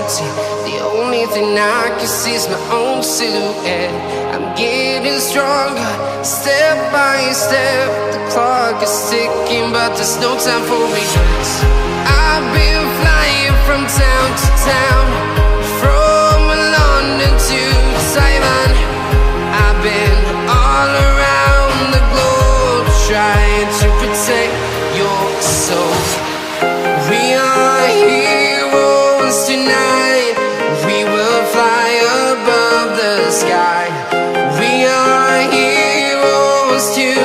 empty. The only thing I can see is my own silhouette. I'm getting stronger, step by step. The clock is ticking, but there's no time for regrets. I've been flying from town to town, from London to Taiwan. I've been all around the globe, trying to protect your soul. We are heroes tonight. We will fly above the sky. We are heroes tonight.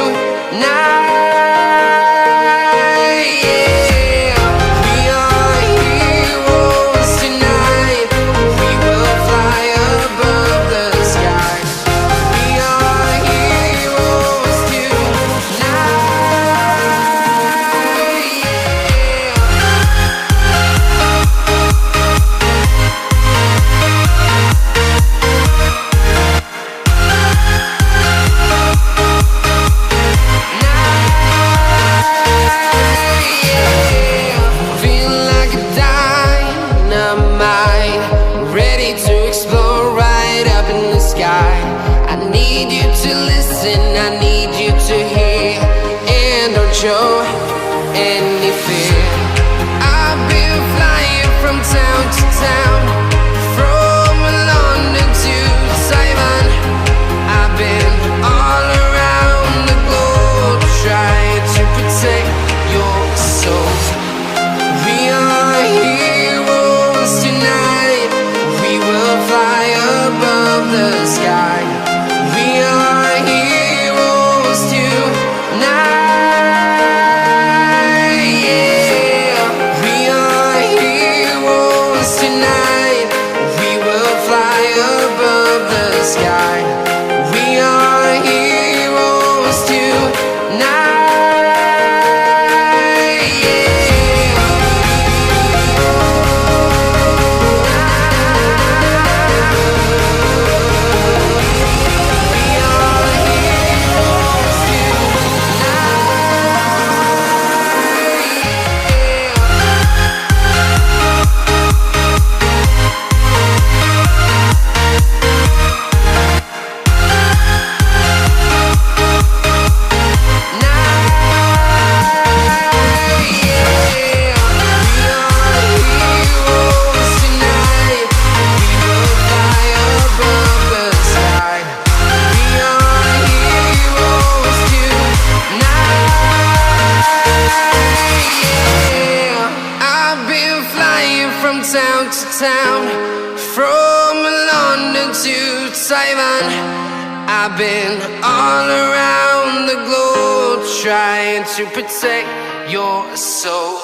I need you to listen, I need you to hear, and don't show any fear. I've been flying from town to town, from London to Taiwan. I've been all around the globe, trying to protect your soul. We are heroes tonight. We will fly above the sky. We are heroes tonight. Yeah, we are heroes tonight. We will fly above the sky. We are heroes tonight. From town to town, from London to Taiwan. I've been all around the globe, trying to protect your soul.